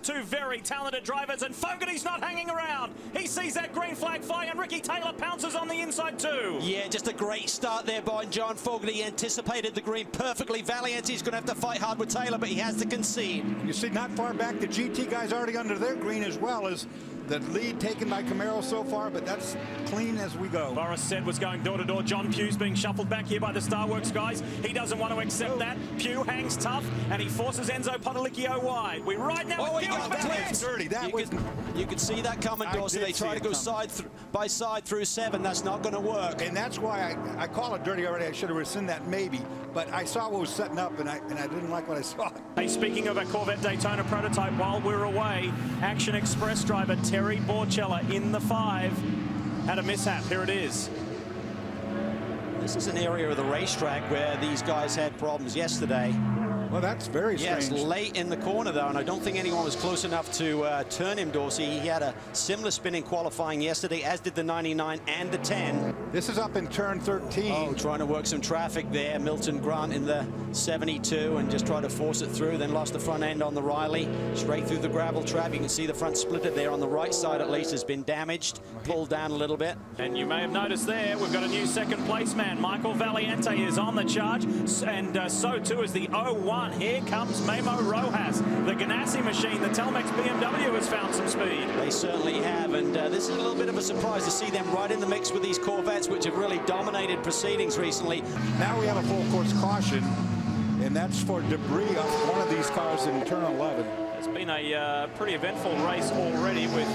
two very talented drivers, and Fogarty's not hanging around. He sees that green flag fly, and Ricky Taylor pounces on the inside too. Yeah, just a great start there by John Fogarty. Anticipated the green perfectly. Valiente's going to have to fight hard with Taylor, but he has to concede. You see, not far back, the GT guys already under their green, as well as the lead taken by Camaro so far, but that's clean as we go. Boris said was going door to door. John Pugh's being shuffled back here by the Starworks guys. He doesn't want to accept that. Pugh hangs tough, and he forces Enzo Potolicchio wide. We right now with Pugh. That's dirty. You could see that coming, Dorsey. They try to go side by side through 7. That's not going to work. And that's why I call it dirty already. I should have rescinded that maybe, but I saw what was setting up, and I didn't like what I saw. Hey, speaking of a Corvette Daytona prototype, while we're away, Action Express driver Terry Borchella in the 5 had a mishap. Here it is. This is an area of the racetrack where these guys had problems yesterday. Well, that's very strange. Yes, late in the corner, though, and I don't think anyone was close enough to turn him, Dorsey. He had a similar spin in qualifying yesterday, as did the 99 and the 10. This is up in turn 13. Oh, trying to work some traffic there. Milton Grant in the 72 and just try to force it through, then lost the front end on the Riley. Straight through the gravel trap. You can see the front splitter there on the right side, at least, has been damaged, pulled down a little bit. And you may have noticed there, we've got a new second place man. Michael Valiente is on the charge, and so too is the 01. Here comes Memo Rojas. The Ganassi machine, the Telmex BMW, has found some speed. They certainly have, and this is a little bit of a surprise to see them right in the mix with these Corvettes, which have really dominated proceedings recently. Now we have a full course caution, and that's for debris off one of these cars in turn 11. It's been a pretty eventful race already, with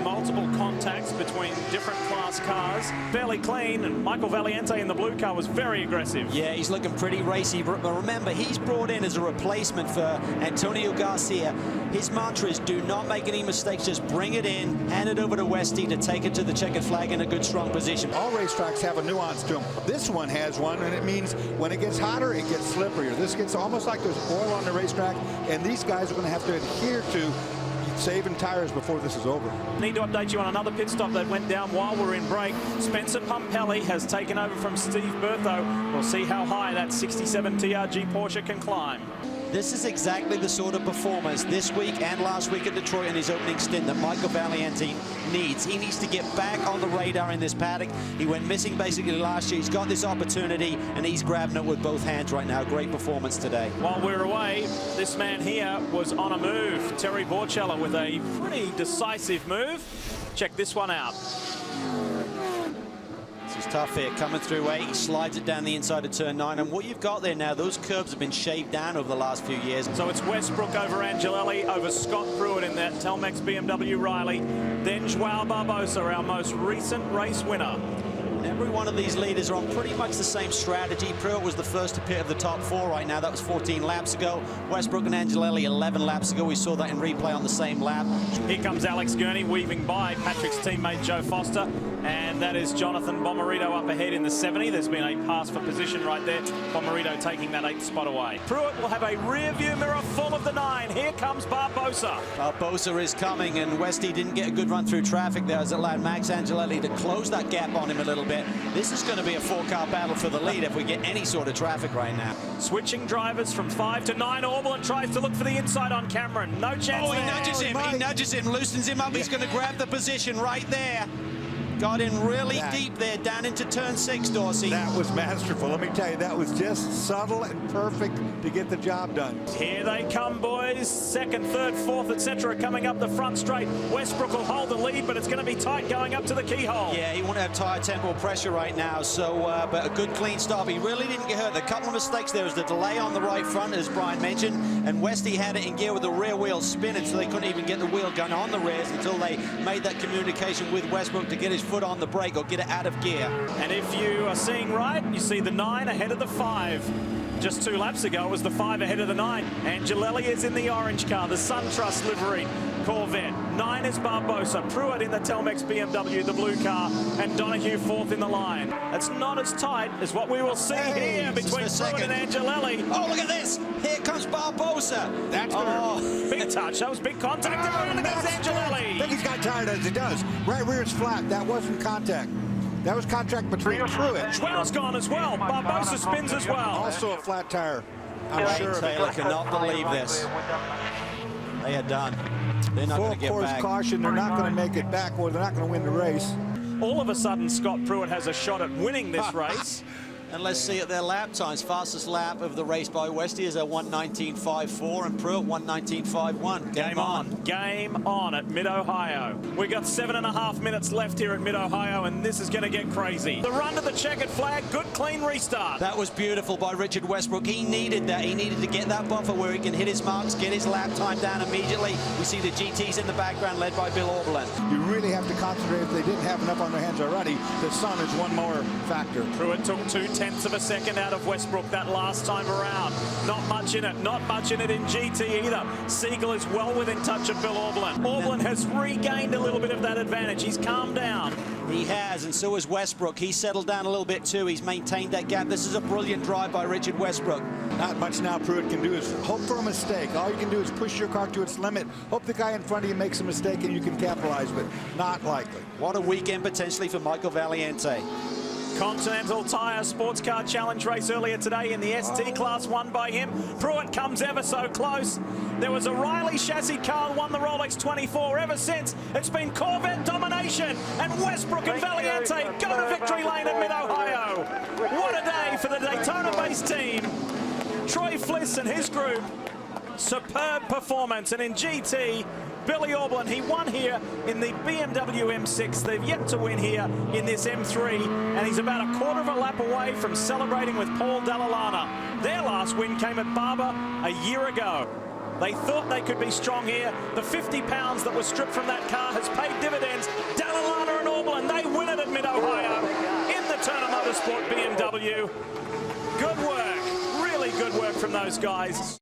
multiple contacts between different class cars. Fairly clean, and Michael Valiente in the blue car was very aggressive. Yeah, he's looking pretty racy, but remember, he's brought in as a replacement for Antonio Garcia. His mantra is do not make any mistakes, just bring it in, hand it over to Westy to take it to the checkered flag in a good, strong position. All racetracks have a nuance to them. This one has one, and it means when it gets hotter, it gets slipperier. This gets almost like there's oil on the racetrack, and these guys are going to have to adhere to saving tires before this is over. Need to update you on another pit stop that went down while we're in break. Spencer Pumpelly has taken over from Steve Bertho. We'll see how high that 67 TRG Porsche can climb. This is exactly the sort of performance this week and last week at Detroit in his opening stint that Michael Valiente needs. He needs to get back on the radar in this paddock. He went missing basically last year. He's got this opportunity, and he's grabbing it with both hands right now. Great performance today. While we're away, this man here was on a move. Terry Borchella with a pretty decisive move. Check this one out. This is tough here, coming through 8, he slides it down the inside of turn 9, and what you've got there now, those curves have been shaved down over the last few years. So it's Westbrook over Angelelli, over Scott Pruitt in that Telmex BMW Riley, then Joao Barbosa, our most recent race winner. And every one of these leaders are on pretty much the same strategy. Pruitt was the first to pit of the top 4 right now. That was 14 laps ago. Westbrook and Angelelli 11 laps ago. We saw that in replay on the same lap. Here comes Alex Gurney weaving by Patrick's teammate Joe Foster. And that is Jonathan Bomarito up ahead in the 70. There's been a pass for position right there. Bomarito taking that 8th spot away. Pruitt will have a rear view mirror full of the 9. Here comes Barbosa. Barbosa is coming, and Westy didn't get a good run through traffic there as it allowed Max Angelelli to close that gap on him a little bit. This is going to be a 4-car battle for the lead if we get any sort of traffic right now. Switching drivers from 5 to 9. Orban tries to look for the inside on Cameron. No chance. Oh, he nudges him. He nudges him, loosens him up. He's going to grab the position right there. Got in really deep there, down into turn 6, Dorsey. That was masterful. Let me tell you, that was just subtle and perfect to get the job done. Here they come, boys. 2nd, 3rd, 4th, etc. coming up the front straight. Westbrook will hold the lead, but it's going to be tight going up to the keyhole. Yeah, he won't have tire temporal pressure right now, so but a good clean stop. He really didn't get hurt. The couple of mistakes there was the delay on the right front, as Brian mentioned, and Westy had it in gear with the rear wheel spinning, so they couldn't even get the wheel gun on the rears until they made that communication with Westbrook to get his foot on the brake or get it out of gear. And if you are seeing right, you see the 9 ahead of the 5. Just 2 laps ago was the 5 ahead of the 9. Angelelli is in the orange car, the SunTrust livery Corvette. 9 is Barbosa, Pruitt in the Telmex BMW, the blue car, and Donahue 4th in the line. It's not as tight as what we will see here between Pruitt and Angelelli. Oh, look at this! Here comes Barbosa. That's gonna big touch. That was big contact. Around against Angelelli. I think he's got tired as he does. Right rear is flat. That wasn't contact. That was contact between Pruitt. Joao's gone as well. Barbosa spins as well. Also a flat tire. I'm sure Taylor cannot believe this. They are done. They're not going to get Full course back. caution. They're not going to make it back, or they're not going to win the race. All of a sudden, Scott Pruitt has a shot at winning this race. And let's see at their lap times. Fastest lap of the race by Westy is a 1:19.54, and Pruitt 1:19.51. Game on. Game on at Mid-Ohio. We got 7.5 minutes left here at Mid-Ohio, and this is going to get crazy. The run to the checkered flag, good clean restart. That was beautiful by Richard Westbrook. He needed that. He needed to get that buffer where he can hit his marks, get his lap time down immediately. We see the GTs in the background led by Bill Oberlin. You really have to concentrate. If they didn't have enough on their hands already, the sun is one more factor. Pruitt took 0.2 of a second out of Westbrook that last time around. Not much in it. Not much in it in GT either. Siegel is well within touch of Bill Oberlin. Oberlin has regained a little bit of that advantage. He's calmed down. He has, and so has Westbrook. He's settled down a little bit too. He's maintained that gap. This is a brilliant drive by Richard Westbrook. Not much now Pruitt can do is hope for a mistake. All you can do is push your car to its limit. Hope the guy in front of you makes a mistake and you can capitalize, but not likely. What a weekend potentially for Michael Valiente. Continental Tire Sports Car Challenge race earlier today in the ST class won by him. Pruitt comes ever so close. There was a Riley chassis car won the Rolex 24. Ever since, it's been Corvette domination, and Westbrook and Valiente go to victory lane at Mid-Ohio. What a day for the Daytona-based team. Troy Fliss and his group, superb performance, and in GT, Billy Oberlin, he won here in the BMW M6. They've yet to win here in this M3, and he's about a quarter of a lap away from celebrating with Paul Dall'Anna. Their last win came at Barber a year ago. They thought they could be strong here. The 50 pounds that was stripped from that car has paid dividends. Dall'Anna and Oberlin, they win it at Mid-Ohio in the Turner Motorsport BMW. Good work, really good work from those guys.